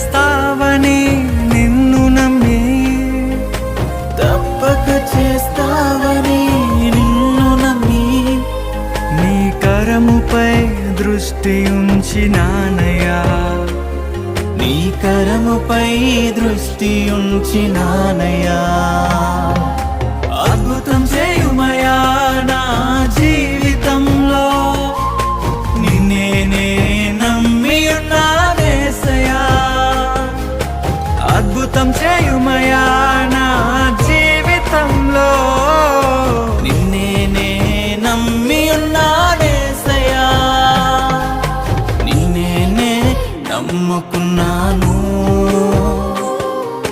చేస్తావని నిన్ను నమ్మి, తప్పక చేస్తావని నిన్ను నమ్మి, నీ కరముపై దృష్టి ఉంచినానయ్యా. నీ కరముపై దృష్టి ఉంచినానయ్యా. అద్భుతం చేయుమయా నా జీవితంలో, నిన్నే నమ్మి ఉన్నానేసయ్యా. అద్భుతం చేయుమయా నా జీవితంలో, నిన్నే